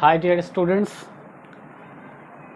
Hi dear students,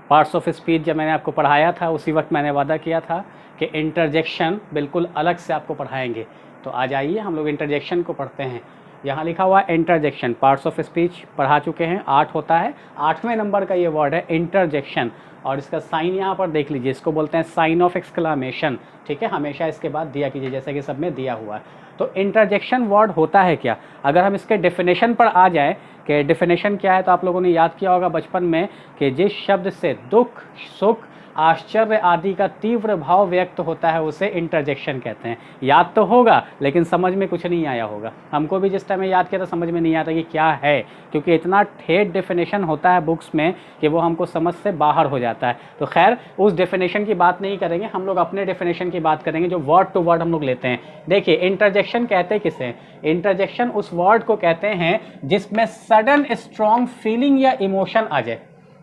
parts of speech जब मैंने आपको पढ़ाया था उसी वक्त मैंने वादा किया था कि इंटरजेक्शन बिल्कुल अलग से आपको पढ़ाएंगे। तो आज आइए हम लोग इंटरजेक्शन को पढ़ते हैं। यहाँ लिखा हुआ है इंटरजेक्शन, पार्ट्स ऑफ स्पीच पढ़ा चुके हैं, 8 होता है, 8वें नंबर का ये वर्ड है इंटरजेक्शन। और इसका साइन यहाँ पर देख लीजिए, इसको बोलते हैं साइन ऑफ एक्सक्लामेशन। ठीक है, हमेशा इसके बाद दिया कीजिए जैसे कि सब में दिया हुआ है। तो इंटरजेक्शन वर्ड होता है क्या, अगर हम इसके डेफिनेशन पर आ जाए कि डेफिनेशन क्या है, तो आप लोगों ने याद किया होगा बचपन में कि जिस शब्द से दुख, सुख, आश्चर्य आदि का तीव्र भाव व्यक्त होता है उसे इंटरजेक्शन कहते हैं। याद तो होगा लेकिन समझ में कुछ नहीं आया होगा। हमको भी जिस टाइम में याद किया था समझ में नहीं आता कि क्या है, क्योंकि इतना ठेठ डेफिनेशन होता है बुक्स में कि वो हमको समझ से बाहर हो जाता है। तो खैर उस डेफिनेशन की बात नहीं करेंगे, हम लोग अपने डेफिनेशन की बात करेंगे जो वर्ड टू वर्ड हम लोग लेते हैं। देखिए इंटरजेक्शन कहते किसे, इंटरजेक्शन उस वर्ड को कहते हैं जिसमें सडन स्ट्रॉन्ग फीलिंग या इमोशन आ जाए।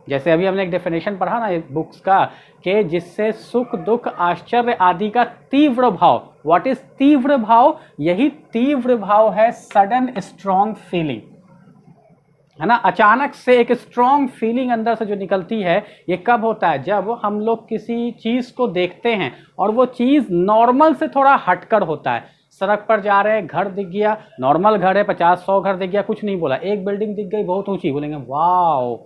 जैसे अभी हमने एक डेफिनेशन पढ़ा ना बुक्स का कि जिससे सुख, दुख, आश्चर्य आदि का तीव्र भाव, व्हाट इज तीव्र भाव, यही तीव्र भाव है सडन स्ट्रॉन्ग फीलिंग, है ना। अचानक से एक स्ट्रॉन्ग फीलिंग अंदर से जो निकलती है, ये कब होता है, जब हम लोग किसी चीज को देखते हैं और वो चीज नॉर्मल से थोड़ा हटकर होता है। सड़क पर जा रहे हैं, घर दिख गया, नॉर्मल घर है, 50-100 घर दिख गया, कुछ नहीं बोला, एक बिल्डिंग दिख गई बहुत ऊंची, बोलेंगे वाओ,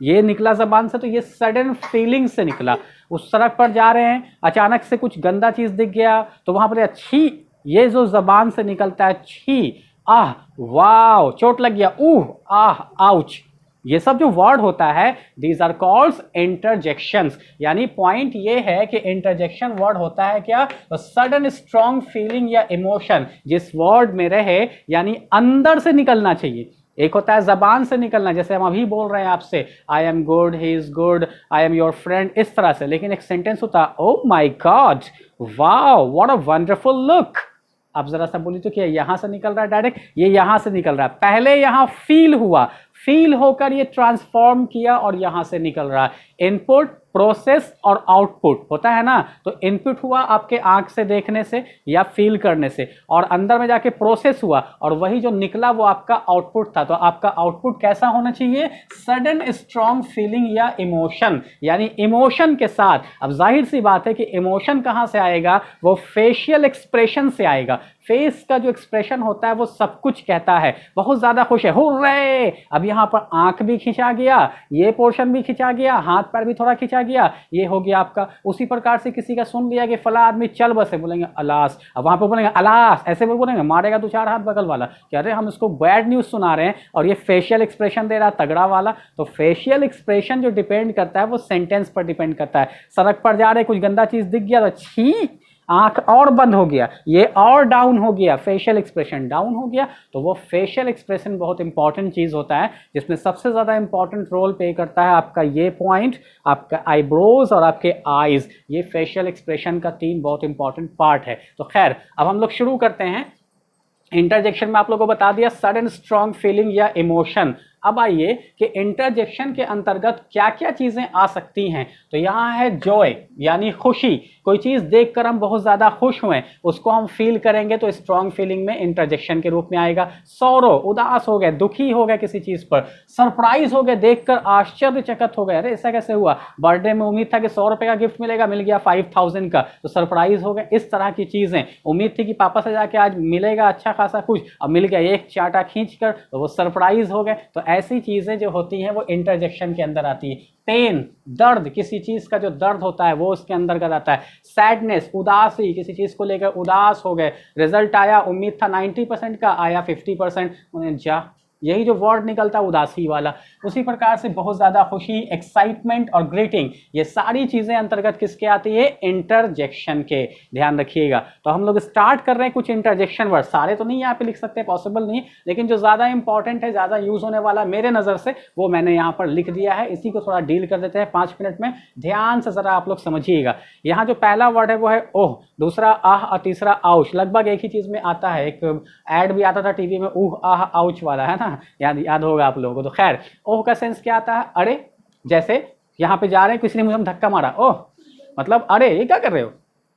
ये निकला जबान से, तो ये सडन फीलिंग से निकला। उस सड़क पर जा रहे हैं, अचानक से कुछ गंदा चीज दिख गया तो वहां पर अच्छी, ये जो जबान से निकलता है छी, आह, वाओ, चोट लग गया, आह, आउच, ये सब जो वर्ड होता है दीज आर कॉल्ड इंटरजेक्शंस। यानी पॉइंट ये है कि इंटरजेक्शन वर्ड होता है क्या, तो सडन स्ट्रॉन्ग फीलिंग या इमोशन जिस वर्ड में रहे, यानी अंदर से निकलना चाहिए। एक होता है जबान से निकलना, जैसे हम अभी बोल रहे हैं आपसे, I am good, he is good, I am your friend, इस तरह से। लेकिन एक सेंटेंस होता है, oh my god, wow, what a wonderful look. आप जरा सा बोली तो क्या यहां से निकल रहा है डायरेक्ट, ये यहां से निकल रहा है, पहले यहां फील हुआ, फील होकर ये ट्रांसफॉर्म किया और यहां से निकल रहा है। इनपुट, प्रोसेस और आउटपुट होता है ना। तो इनपुट हुआ आपके आंख से देखने से या फील करने से, और अंदर में जाके प्रोसेस हुआ और वही जो निकला वो आपका आउटपुट था। तो आपका आउटपुट कैसा होना चाहिए, सडन स्ट्रॉन्ग फीलिंग या इमोशन, यानी इमोशन के साथ। अब जाहिर सी बात है कि इमोशन कहां से आएगा, वो फेशियल एक्सप्रेशन से आएगा। फेस का जो एक्सप्रेशन होता है वो सब कुछ कहता है, बहुत ज्यादा खुश है, हुर्रे। अब यहाँ पर आंख भी खिंचा गया, ये पोर्शन भी खिंचा गया, हाथ पैर भी थोड़ा खिंचा गया, ये हो गया आपका। उसी प्रकार से किसी का सुन लिया कि फला आदमी चल बसे, बोलेंगे अलास, अब वहां पर बोलेंगे अलास, ऐसे बोलेंगे, मारेगा 2-4 हाथ बगल वाला, कह रहे हम इसको बैड न्यूज सुना रहे हैं और ये फेशियल एक्सप्रेशन दे रहा है तगड़ा वाला। तो फेशियल एक्सप्रेशन जो डिपेंड करता है वो सेंटेंस पर डिपेंड करता है। सड़क पर जा रहे, कुछ गंदा चीज दिख गया तो छी, आंख और बंद हो गया, ये और डाउन हो गया, फेशियल एक्सप्रेशन डाउन हो गया। तो वो फेशियल एक्सप्रेशन बहुत इंपॉर्टेंट चीज होता है, जिसमें सबसे ज्यादा इंपॉर्टेंट रोल प्ले करता है आपका ये पॉइंट, आपका आईब्रोज और आपके आईज। ये फेशियल एक्सप्रेशन का 3 बहुत इंपॉर्टेंट पार्ट है। तो खैर अब हम लोग शुरू करते हैं। इंटरजेक्शन में आप लोगों को बता दिया सडन स्ट्रॉन्ग फीलिंग या इमोशन। अब आइए कि इंटरजेक्शन के अंतर्गत क्या क्या चीजें आ सकती हैं। तो यहाँ है जॉय, यानी खुशी, कोई चीज देखकर हम बहुत ज्यादा खुश हुए, उसको हम फील करेंगे तो स्ट्रॉन्ग फीलिंग में इंटरजेक्शन के रूप में आएगा। सौरो, उदास हो गए, दुखी हो गए किसी चीज पर, सरप्राइज हो गए, देखकर आश्चर्यचकित हो गए, अरे ऐसा कैसे हुआ, बर्थडे में उम्मीद था कि 100 रुपए का गिफ्ट मिलेगा, मिल गया 5000 का, तो सरप्राइज हो गए। इस तरह की चीजें, उम्मीद थी कि पापा से जाके आज मिलेगा अच्छा खासा कुछ, अब मिल गया एक चाटा खींच कर, तो वो सरप्राइज हो गए। तो ऐसी चीजें जो होती हैं वो इंटरजेक्शन के अंदर आती है। पेन, दर्द, किसी चीज का जो दर्द होता है वो उसके अंदर आता है। सैडनेस, उदासी, किसी चीज को लेकर उदास हो गए, रिजल्ट आया, उम्मीद था 90% का, आया 50%, उन्हें जा, यही जो वर्ड निकलता है उदासी वाला। उसी प्रकार से बहुत ज्यादा खुशी, एक्साइटमेंट और ग्रीटिंग, ये सारी चीजें अंतर्गत किसके आती है, इंटरजेक्शन के। ध्यान रखिएगा। तो हम लोग स्टार्ट कर रहे हैं कुछ इंटरजेक्शन वर्ड, सारे तो नहीं यहाँ पे लिख सकते, पॉसिबल नहीं, लेकिन जो ज्यादा इंपॉर्टेंट है, ज्यादा यूज होने वाला मेरे नजर से, वो मैंने यहाँ पर लिख दिया है। इसी को थोड़ा डील कर देते हैं 5 मिनट में। ध्यान से जरा आप लोग समझिएगा। यहाँ जो पहला वर्ड है वो है ओह, दूसरा आह और तीसरा आउच। लगभग एक ही चीज में आता है, एक एड भी आता था टीवी में, ऊह आह आउच वाला, है ना, याद होगा आप लोगों को। तो खैर ओह का सेंस क्या आता है, अरे, जैसे यहाँ पे जा रहे हैं, किसी ने मुझे धक्का मारा, ओह, मतलब अरे ये क्या कर रहे हो,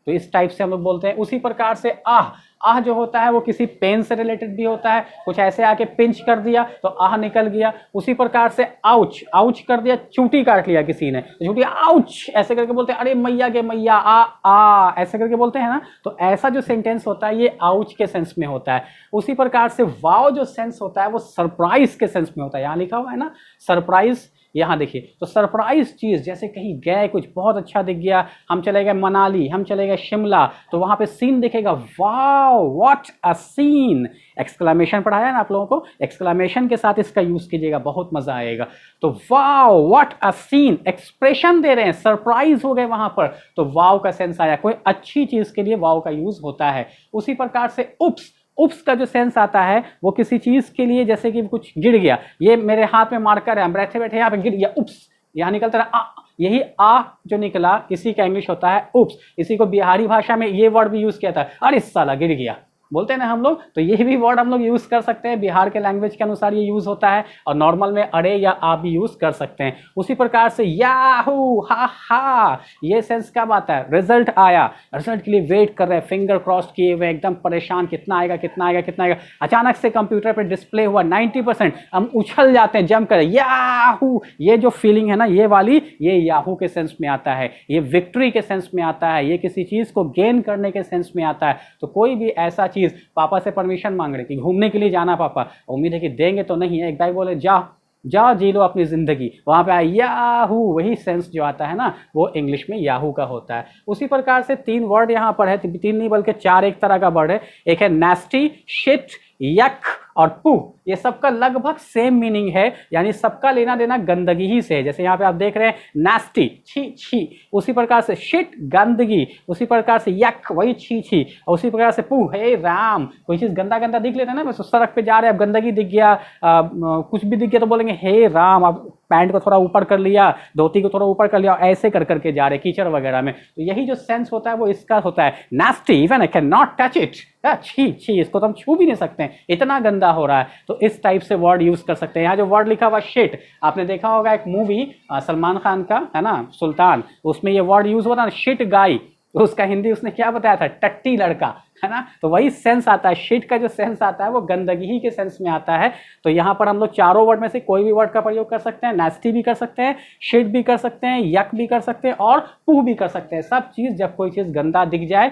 तो इस टाइप से हम लोग बोलते हैं। उसी प्रकार से आह, आह जो होता है वो किसी पेन से रिलेटेड भी होता है, कुछ ऐसे आके पिंच कर दिया तो आह निकल गया। उसी प्रकार से आउच, आउच कर दिया, चूटी काट लिया किसी ने, तो चूटी आउच ऐसे करके बोलते हैं, अरे मैया के मैया आ ऐसे करके बोलते हैं ना। तो ऐसा जो सेंटेंस होता है ये आउच के सेंस में होता है। उसी प्रकार से वाव जो सेंस होता है वो सरप्राइज के सेंस में होता है। यहाँ लिखा हुआ है ना सरप्राइज, यहाँ देखिए, तो सरप्राइज चीज, जैसे कहीं गए, कुछ बहुत अच्छा दिख गया, हम चले गए मनाली, हम चले गए शिमला, तो वहां पे सीन दिखेगा, wow what a scene, exclamation पढ़ाया ना आप लोगों को, एक्सक्लेमेशन के साथ इसका यूज कीजिएगा, बहुत मजा आएगा। तो wow what a scene, expression दे रहे हैं, सरप्राइज हो गए वहां पर, तो वाओ का सेंस आया। कोई अच्छी चीज के लिए वाओ का यूज होता है। उसी प्रकार से उप्स, उप्स का जो सेंस आता है वो किसी चीज के लिए, जैसे कि कुछ गिर गया, ये मेरे हाथ में मार्कर है, हम बैठे बैठे यहाँ पे गिर गया, उप्स, यहाँ निकलता रहा यही आ जो निकला इसी का इंग्लिश होता है उप्स। इसी को बिहारी भाषा में ये वर्ड भी यूज किया था, अरे साला गिर गया बोलते हैं ना हम लोग, तो ये भी वर्ड हम लोग यूज कर सकते हैं, बिहार के लैंग्वेज के अनुसार ये यूज होता है, और नॉर्मल में अरे या आ भी यूज कर सकते हैं। उसी प्रकार से याहू, हा हा, ये सेंस कब आता है, रिजल्ट आया, रिजल्ट के लिए वेट कर रहे हैं, फिंगर क्रॉस किए हुए, एकदम परेशान, कितना आएगा कितना आएगा कितना आएगा, अचानक से कंप्यूटर पर डिस्प्ले हुआ 90%, हम उछल जाते हैं, जंप कर याहू, ये जो फीलिंग है ना ये वाली, ये याहू के सेंस में आता है, ये विक्ट्री के सेंस में आता है, ये किसी चीज को गेन करने के सेंस में आता है। तो कोई भी ऐसा चीज, पापा से परमिशन मांग रहे कि घूमने के लिए जाना, पापा उम्मीद है कि देंगे तो नहीं है, एक भाई बोले जा जा जी लो अपनी जिंदगी, वहां पे आया याहू, वही सेंस जो आता है ना वो इंग्लिश में याहू का होता है। उसी प्रकार से 3 वर्ड यहाँ पर है, 3 नहीं बल्कि 4 एक तरह का वर्ड है। एक है नास्टी, शिट, यक और पू, ये सबका लगभग सेम मीनिंग है, यानी सबका लेना देना गंदगी ही से है। जैसे यहाँ पे आप देख रहे हैं नास्टी, छी छी, उसी प्रकार से शिट, गंदगी, उसी प्रकार से यक, वही छी छी, और उसी प्रकार से पू, हे राम, कोई चीज गंदा गंदा दिख लेता है ना, बस सड़क पे जा रहे हैं, अब गंदगी दिख गया, कुछ भी दिख गया तो बोलेंगे हे राम, अब पैंट को थोड़ा ऊपर कर लिया, धोती को थोड़ा ऊपर कर लिया, ऐसे कर करके जा रहे कीचड़ वगैरह में, तो यही जो सेंस होता है वो इसका होता है, nasty, even I can not touch it, छी छी, इसको तो हम छू भी नहीं सकते हैं, इतना गंदा हो रहा है। तो इस टाइप से वर्ड यूज कर सकते हैं। यहाँ जो वर्ड लिखा हुआ शिट, आपने देखा होगा एक मूवी सलमान खान का है ना सुल्तान, उसमें ये वर्ड यूज होता है शिट गाय, तो उसका हिंदी उसने क्या बताया था, टट्टी लड़का, है ना। तो वही सेंस आता है, शिट का जो सेंस आता है वो गंदगी ही के सेंस में आता है। तो यहाँ पर हम लोग चारों वर्ड में से कोई भी वर्ड का प्रयोग कर सकते हैं, नास्टी भी कर सकते हैं, शिट भी कर सकते हैं, यक भी कर सकते हैं और पू भी कर सकते हैं। सब चीज, जब कोई चीज गंदा दिख जाए,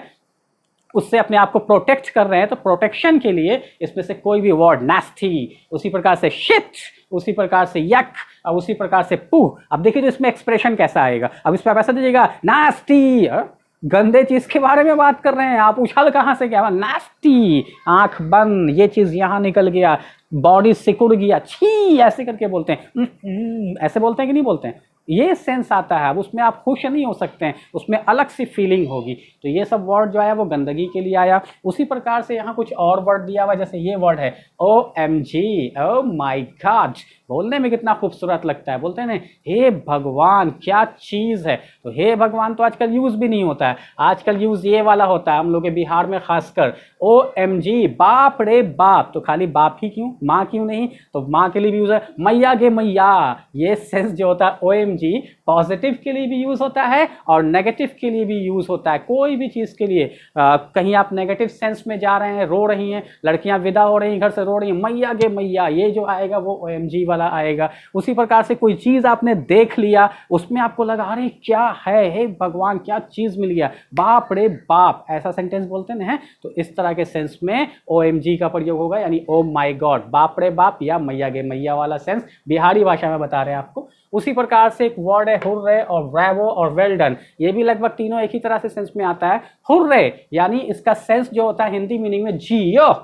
उससे अपने आप को प्रोटेक्ट कर रहे हैं, तो प्रोटेक्शन के लिए इसमें से कोई भी वर्ड, नास्टी, उसी प्रकार से शिट, उसी प्रकार से यक और उसी प्रकार से पू। अब देखिए जो इसमें एक्सप्रेशन कैसा आएगा, अब इस पर ऐसा दीजिएगा नास्टी, गंदे चीज के बारे में बात कर रहे हैं आप, उछल कहां से क्या, नास्टी, आंख बंद, ये चीज यहां निकल गया, बॉडी सिकुड़ गया, छी, ऐसे करके बोलते हैं, ऐसे बोलते हैं कि नहीं बोलते हैं, ये सेंस आता है। अब उसमें आप खुश नहीं हो सकते हैं, उसमें अलग सी फीलिंग होगी। तो ये सब वर्ड जो आया वो गंदगी के लिए आया। उसी प्रकार से यहाँ कुछ और वर्ड दिया हुआ, जैसे ये वर्ड है OMG, ओ माय गॉड, बोलने में कितना खूबसूरत लगता है, बोलते हैं ना हे भगवान क्या चीज है। तो हे भगवान तो आजकल यूज भी नहीं होता है, आजकल यूज ये वाला होता है हम लोग के बिहार में खासकर, OMG, बाप रे बाप। तो खाली बाप ही क्यों, माँ क्यों नहीं, तो माँ के लिए भी यूज है, मैया गे मैया, ये सेंस जो होता है OMG पॉजिटिव के लिए भी यूज होता है और नेगेटिव के लिए भी यूज होता है। कोई भी चीज के लिए, कहीं आप नेगेटिव सेंस में जा रहे हैं, रो रही हैं लड़कियां, विदा हो रही हैं घर से, रो रही हैं, मैया गे मैया, ये जो आएगा वो OMG वाला आएगा। उसी प्रकार से कोई चीज आपने देख लिया, उसमें आपको लगा अरे क्या है, हे भगवान क्या चीज मिल गया, बाप रे बाप, ऐसा सेंटेंस बोलते हैं। तो इस तरह के सेंस में OMG का प्रयोग होगा, यानी ओ माय गॉड, बाप रे बाप या मैया गे मैया वाला सेंस बिहारी भाषा में बता रहे हैं आपको। उसी प्रकार से एक वर्ड है हुर्रे और ब्रावो और वेल डन, ये भी लगभग तीनों एक ही तरह से सेंस में आता है। हुर्रे यानी इसका सेंस जो होता है हिंदी मीनिंग में जियो,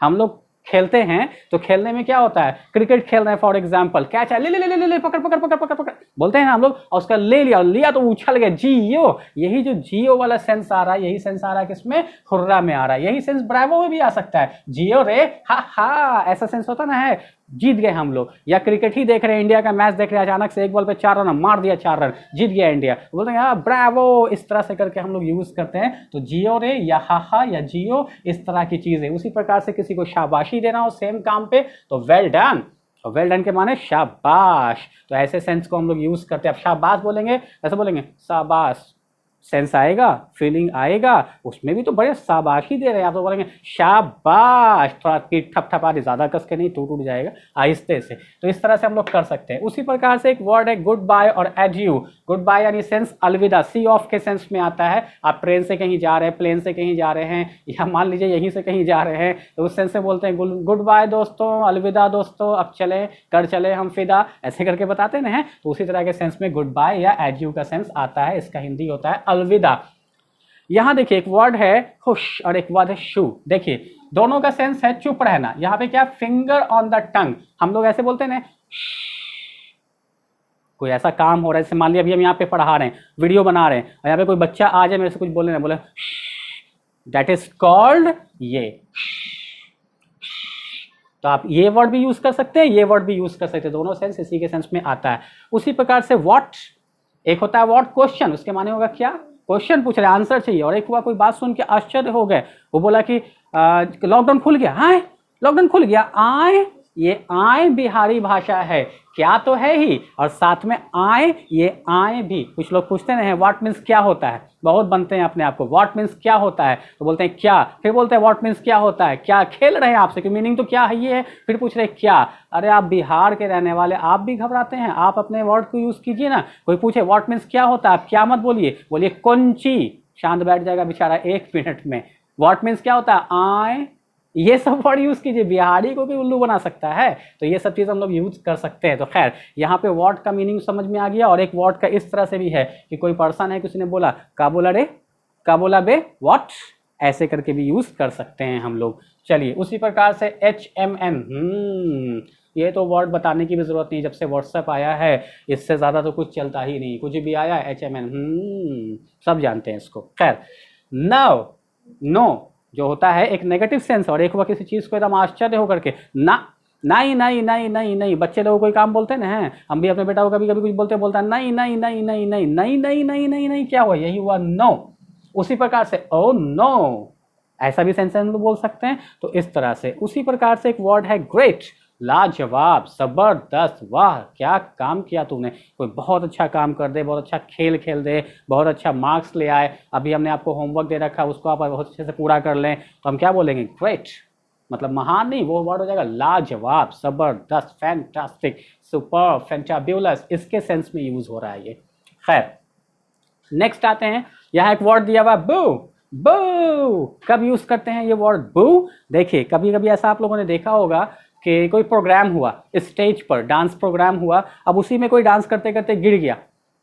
हम लोग खेलते हैं तो खेलने में क्या होता है, क्रिकेट खेल रहे हैं फॉर एग्जांपल, कैच है, ले ले ले ले ले पकड़ पकड़ पकड़ पकड़ पकड़ बोलते हैं ना हम लोग, और उसका ले लिया, लिया तो उछल गया, जियो, यही जो जियो वाला सेंस आ रहा है, यही सेंस आ रहा है किसमें, हुर्रा में आ रहा है। यही सेंस ब्रावो में भी आ सकता है, जियो रे हा हा, ऐसा सेंस होता ना है, जीत गए हम लोग। या क्रिकेट ही देख रहे हैं, इंडिया का मैच देख रहे हैं, अचानक से एक बॉल पे 4 रन मार दिया, 4 रन, जीत गया इंडिया, तो बोलते हैं ब्रावो, इस तरह से करके हम लोग यूज करते हैं। तो जियो रे या हा या जियो, इस तरह की चीज है। उसी प्रकार से किसी को शाबाशी देना हो सेम काम पे तो वेल डन, और वेल डन के माने शाबाश, तो ऐसे सेंस को हम लोग यूज करते हैं। अब शाबाश बोलेंगे, ऐसे बोलेंगे शाबाश, सेंस आएगा, फीलिंग आएगा, उसमें भी तो बड़े शाबाशी दे रहे हैं। आप तो बोलेंगे शाबाश, थोड़ा पीठ ठप रही, ज़्यादा कस के नहीं, टूट जाएगा, आहिस्ते से। तो इस तरह से हम लोग कर सकते हैं। उसी प्रकार से एक वर्ड है गुड बाय और एडियो। गुड बाय यानी सेंस अलविदा, सी ऑफ के सेंस में आता है। आप ट्रेन से कहीं जा रहे हैं, प्लेन से कहीं जा रहे हैं, या मान लीजिए यहीं से कहीं जा रहे हैं, तो उस सेंस से बोलते हैं गुड बाय दोस्तों, अलविदा दोस्तों, अब चले कर चले हम फिदा, ऐसे करके बताते हैं। तो उसी तरह के सेंस में गुड बाय या एडियो का सेंस आता है। इसका हिंदी होता है अलविदा। यहां देखिए एक वर्ड है खुश और एक वर्ड है शू। देखिए दोनों का सेंस है चुप रहना। यहाँ पे क्या, फिंगर ऑन द टंग, हम लोग ऐसे बोलते हैं ना, कोई ऐसा काम हो रहा है, जैसे मान लिया अभी हम यहाँ पे पढ़ा रहे हैं, वीडियो बना रहे हैं, और यहाँ पे कोई बच्चा आ जाए मेरे से कुछ बोलने ना, बोले दैट इज कॉल्ड ये। तो आप ये वर्ड भी यूज कर सकते हैं, ये वर्ड भी यूज कर सकते हैं, दोनों सेंस इसी के सेंस में आता है। उसी प्रकार से व्हाट, एक होता है व्हाट क्वेश्चन, उसके माने होगा क्या, क्वेश्चन पूछ रहे, आंसर चाहिए। और एक हुआ कोई बात सुन के आश्चर्य हो गए, वो बोला कि लॉकडाउन खुल गया, हाँ लॉकडाउन खुल गया, आए, ये आए बिहारी भाषा है, क्या तो है ही, और साथ में आए, ये आए भी। कुछ लोग पूछते हैं व्हाट मीन्स क्या होता है, बहुत बनते हैं अपने आप को, व्हाट मीन्स क्या होता है, तो बोलते हैं क्या, फिर बोलते हैं व्हाट मीन्स क्या होता है, क्या खेल रहे हैं आपसे कि मीनिंग तो क्या है ये है, फिर पूछ रहे क्या। अरे आप बिहार के रहने वाले, आप भी घबराते हैं, आप अपने वर्ड को यूज कीजिए ना। कोई पूछे व्हाट मीन्स क्या होता है, आप क्या मत बोलिए, बोलिए कौंची, शांत बैठ जाएगा बेचारा 1 मिनट में। व्हाट मीन्स क्या होता है, आए, ये सब वर्ड यूज कीजिए, बिहारी को भी उल्लू बना सकता है। तो ये सब चीज़ हम लोग यूज कर सकते हैं। तो खैर यहाँ पे वर्ड का मीनिंग समझ में आ गया। और एक वर्ड का इस तरह से भी है कि कोई पर्सन है, किसी ने बोला का बोला रे, का बोला बे, व्हाट, ऐसे करके भी यूज कर सकते हैं हम लोग। चलिए उसी प्रकार से HMN, ये तो वर्ड बताने की भी जरूरत नहीं, जब से व्हाट्सएप आया है इससे ज़्यादा तो कुछ चलता ही नहीं, कुछ भी आया HMN, सब जानते हैं इसको। खैर नो जो होता है एक नेगेटिव सेंस, और एक हुआ किसी चीज़ को एकदम आश्चर्य होकर के ना, नहीं नहीं नहीं नहीं नहीं, बच्चे लोग कोई काम बोलते हैं ना, हैं हम भी अपने बेटा को कभी कभी कुछ बोलता है नहीं नहीं नहीं नहीं नहीं नहीं नहीं नहीं नहीं नहीं, क्या हुआ, यही हुआ नो। उसी प्रकार से ओ नो, ऐसा भी सेंस हम लोग बोल सकते हैं। तो इस तरह से उसी प्रकार से एक वर्ड है ग्रेट, लाजवाब, जबरदस्त, वाह क्या काम किया तूने, कोई बहुत अच्छा काम कर दे, बहुत अच्छा खेल खेल दे, बहुत अच्छा मार्क्स ले आए, अभी हमने आपको होमवर्क दे रखा है उसको आप बहुत अच्छे से पूरा कर लें, तो हम क्या बोलेंगे, ग्रेट। मतलब महान नहीं, वो वर्ड हो जाएगा लाजवाब, जबरदस्त, फैंटास्टिक, सुपर, फैंटाब्यूलस, इसके सेंस में यूज हो रहा है ये। खैर नेक्स्ट आते हैं, यहाँ एक वर्ड दिया हुआ बू। बू कब यूज करते हैं ये वर्ड बू, देखिए कभी कभी ऐसा आप लोगों ने देखा होगा कि कोई प्रोग्राम हुआ, स्टेज पर डांस प्रोग्राम हुआ, अब उसी में कोई डांस करते करते गिर गया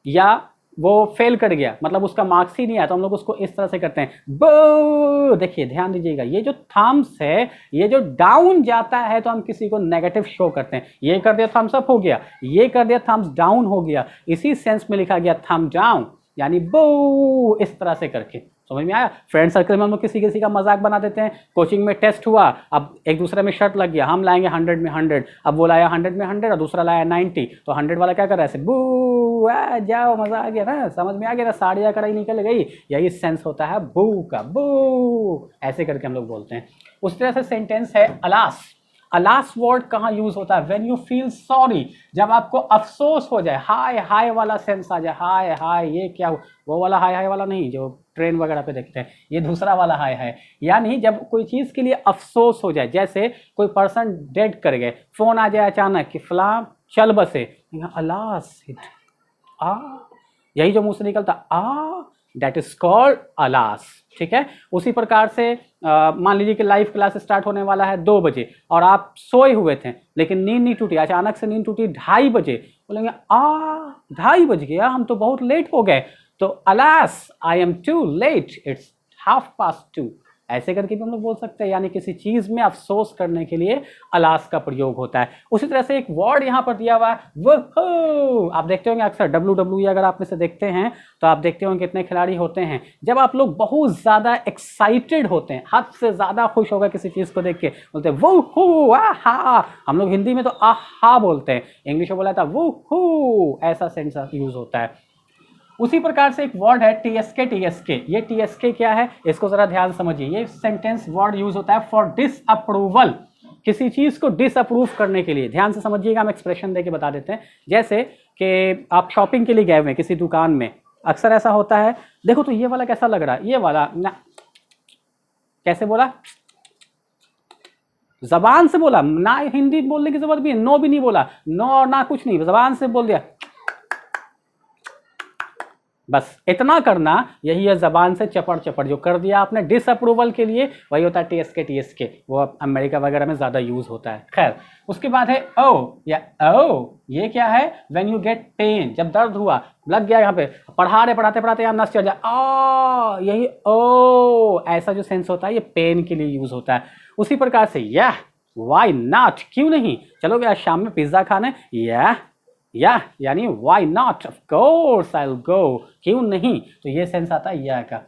या वो फेल कर गया, मतलब उसका मार्क्स ही नहीं आया, तो हम लोग उसको इस तरह से करते हैं बू। देखिए ध्यान दीजिएगा, ये जो थम्स है, ये जो डाउन जाता है तो हम किसी को नेगेटिव शो करते हैं, ये कर दिया थम्स अप हो गया, ये कर दिया थम्स डाउन हो गया, इसी सेंस में लिखा गया थम डाउन, यानी बू, इस तरह से करके। समझ में आया। फ्रेंड सर्कल में हम लोग किसी किसी का मजाक बना देते हैं। कोचिंग में टेस्ट हुआ, अब एक दूसरे में शर्त लग गया, हम लाएंगे 100 में 100, अब वो लाया 100 में 100 और दूसरा लाया 90, तो 100 वाला क्या कर रहा है, बू, जाओ मजा आ गया ना, समझ में आ गया ना, साड़ियाँ कड़ाई निकल गई, यही सेंस होता है बू का, बू, ऐसे करके हम लोग बोलते हैं। उस तरह से सेंटेंस है अलास। अलास वर्ड कहाँ यूज होता है, व्हेन यू फील सॉरी, जब आपको अफसोस हो जाए, हाय हाय वाला सेंस आ जाए, हाय हाय ये क्या हो, वो वाला हाय हाय वाला नहीं जो ट्रेन वगैरह पे देखते हैं, ये दूसरा वाला हाय हाय, यानी जब कोई चीज़ के लिए अफसोस हो जाए, जैसे कोई पर्सन डेड कर गए, फोन आ जाए अचानक कि फलां चल बसे, अलास, यही जो मुंह से निकलता दैट इज कॉल्ड अलास। ठीक है। उसी प्रकार से मान लीजिए कि लाइव क्लास स्टार्ट होने वाला है 2 बजे और आप सोए हुए थे लेकिन नींद नहीं टूटी, अचानक से नींद टूटी 2:30 बजे, बोलेंगे 2:30 बज गया, हम तो बहुत लेट हो गए, तो alas I am too late, it's 2:30। ऐसे करके भी हम लोग बोल सकते हैं, यानी किसी चीज़ में अफसोस करने के लिए अलास का प्रयोग होता है। उसी तरह से एक वर्ड यहाँ पर दिया हुआ है वूहू। आप देखते होंगे अक्सर WWE अगर आप में से देखते हैं तो आप देखते होंगे कितने खिलाड़ी होते हैं, जब आप लोग बहुत ज़्यादा एक्साइटेड होते हैं, हद से ज़्यादा खुश होकर किसी चीज़ को देख के बोलते हैं वूहू, आहा। हम लोग हिंदी में तो आहा बोलते हैं, इंग्लिश में बोला था वूहू, ऐसा सेंस यूज होता है। उसी प्रकार से एक वर्ड है TSK। ये TSK क्या है, इसको जरा ध्यान समझिए। ये सेंटेंस वर्ड यूज होता है फॉर डिसअप्रूवल, किसी चीज को डिसअप्रूव करने के लिए। ध्यान से समझिएगा, हम एक्सप्रेशन देके बता देते हैं। जैसे कि आप शॉपिंग के लिए गए हुए हैं किसी दुकान में, अक्सर ऐसा होता है, देखो तो ये वाला कैसा लग रहा है, ये वाला ना, कैसे बोला, जबान से बोला ना, हिंदी बोलने की जरूरत भी है, नो भी नहीं बोला, नो और ना कुछ नहीं, जबान से बोल दिया, बस इतना करना, यही है जबान से चपड़ चपड़ जो कर दिया आपने डिसअप्रूवल के लिए, वही होता है टीएसके, वो अमेरिका वगैरह में ज़्यादा यूज़ होता है। खैर, उसके बाद है ओ या ओ, ये क्या है, व्हेन यू गेट पेन, जब दर्द हुआ, लग गया यहाँ पे, पढ़ाते पढ़ाते यहाँ नस चढ़ जाए, आ, यही ओ, ऐसा जो सेंस होता है ये पेन के लिए यूज़ होता है। उसी प्रकार से यह, वाई नॉट, क्यों नहीं, चलोगे आज शाम में पिज्ज़ा खाने, या यानी why not, of course I will go, क्यों नहीं, तो ये सेंस आता है या का।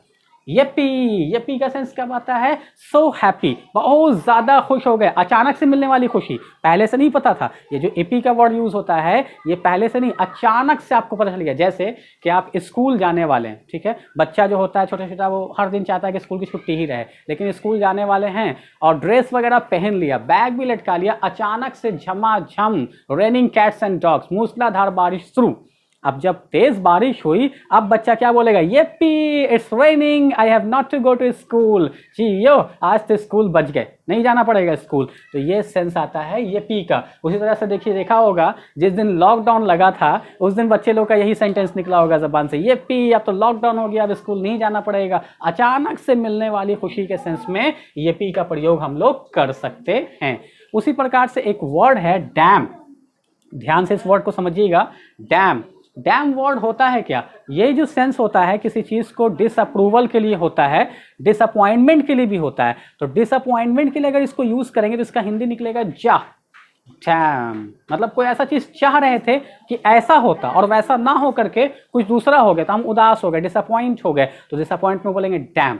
यप्पी, यप्पी का सेंस कब आता है, सो हैप्पी, बहुत ज़्यादा खुश हो गए, अचानक से मिलने वाली खुशी, पहले से नहीं पता था, ये जो एपी का वर्ड यूज़ होता है ये पहले से नहीं, अचानक से आपको पता चल गया। जैसे कि आप स्कूल जाने वाले हैं, ठीक है, बच्चा जो होता है छोटा छोटा, वो हर दिन चाहता है कि स्कूल की छुट्टी ही रहे, लेकिन स्कूल जाने वाले हैं और ड्रेस वगैरह पहन लिया, बैग भी लटका लिया, अचानक से झमाझम रेनिंग कैट्स एंड डॉग्स, मूसलाधार बारिश शुरू। अब जब तेज बारिश हुई, अब बच्चा क्या बोलेगा, yippee it's raining, I have not to go to school, जी यो आज तो स्कूल बच गए, नहीं जाना पड़ेगा स्कूल, तो ये सेंस आता है येप्पी का। उसी तरह से देखिए, देखा होगा जिस दिन लॉकडाउन लगा था उस दिन बच्चे लोग का यही सेंटेंस निकला होगा जबान से, येप्पी अब तो लॉकडाउन हो गया, अब स्कूल नहीं जाना पड़ेगा। अचानक से मिलने वाली खुशी के सेंस में येप्पी का प्रयोग हम लोग कर सकते हैं। उसी प्रकार से एक वर्ड है डैम, ध्यान से इस वर्ड को समझिएगा, डैम। डैम वर्ड होता है क्या, ये जो सेंस होता है किसी चीज़ को डिसअप्रूवल के लिए होता है, डिसअपॉइंटमेंट के लिए भी होता है। तो डिसअपॉइंटमेंट के लिए अगर इसको यूज़ करेंगे तो इसका हिंदी निकलेगा जा, डैम, मतलब कोई ऐसा चीज़ चाह रहे थे कि ऐसा होता और वैसा ना हो करके कुछ दूसरा हो गया, तो हम उदास हो गए, डिसअपॉइंट हो गए, तो डिसअपॉइंट में बोलेंगे डैम।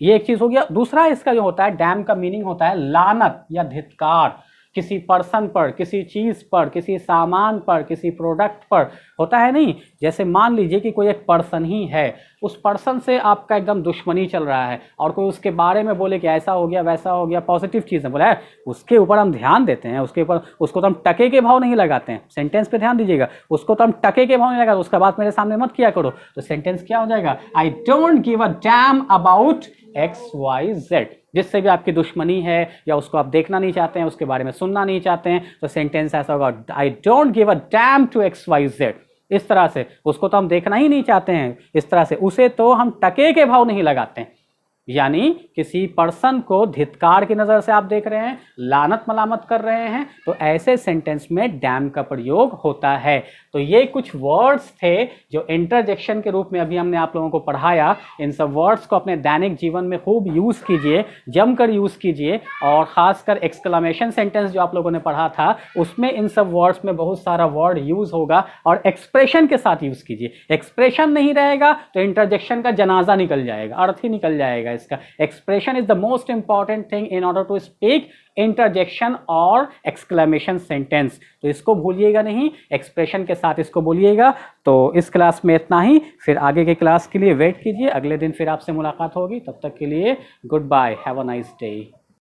ये एक चीज़ हो गया। दूसरा इसका जो होता है, डैम का मीनिंग होता है लानत या धिक्कार, किसी पर्सन पर, किसी चीज़ पर, किसी सामान पर, किसी प्रोडक्ट पर, होता है नहीं। जैसे मान लीजिए कि कोई एक पर्सन ही है, उस पर्सन से आपका एकदम दुश्मनी चल रहा है और कोई उसके बारे में बोले कि ऐसा हो गया वैसा हो गया, पॉजिटिव चीज़ है, बोला है उसके ऊपर हम ध्यान देते हैं, उसके ऊपर, उसको तो हम टके के भाव नहीं लगाते हैं, सेंटेंस पे ध्यान दीजिएगा, उसको तो हम टके के भाव नहीं लगाते, उसका बात मेरे सामने मत किया करो, तो सेंटेंस क्या हो जाएगा, आई don't give a damn about XYZ। जिससे भी आपकी दुश्मनी है या उसको आप देखना नहीं चाहते हैं, उसके बारे में सुनना नहीं चाहते हैं, तो सेंटेंस ऐसा होगा, I don't give a damn to XYZ। इस तरह से उसको तो हम देखना ही नहीं चाहते हैं, इस तरह से उसे तो हम टके के भाव नहीं लगाते हैं, यानी किसी पर्सन को धिक्कार की नज़र से आप देख रहे हैं, लानत मलामत कर रहे हैं, तो ऐसे सेंटेंस में डैम का प्रयोग होता है। तो ये कुछ वर्ड्स थे जो इंटरजेक्शन के रूप में अभी हमने आप लोगों को पढ़ाया। इन सब वर्ड्स को अपने दैनिक जीवन में खूब यूज़ कीजिए, जमकर यूज़ कीजिए, और ख़ासकर एक्सक्लेमेशन सेंटेंस जो आप लोगों ने पढ़ा था उसमें इन सब वर्ड्स में बहुत सारा वर्ड यूज़ होगा, और एक्सप्रेशन के साथ यूज़ कीजिए। एक्सप्रेशन नहीं रहेगा तो इंटरजेक्शन का जनाजा निकल जाएगा, अर्थ ही निकल जाएगा इसका। Expression is the most important thing in order to speak interjection और एक्सक्लेमेशन सेंटेंस। तो इसको भूलिएगा नहीं, एक्सप्रेशन के साथ इसको बोलिएगा। तो इस क्लास में इतना ही, फिर आगे के क्लास के लिए वेट कीजिए, अगले दिन फिर आपसे मुलाकात होगी। तब तक के लिए good bye, have a nice day.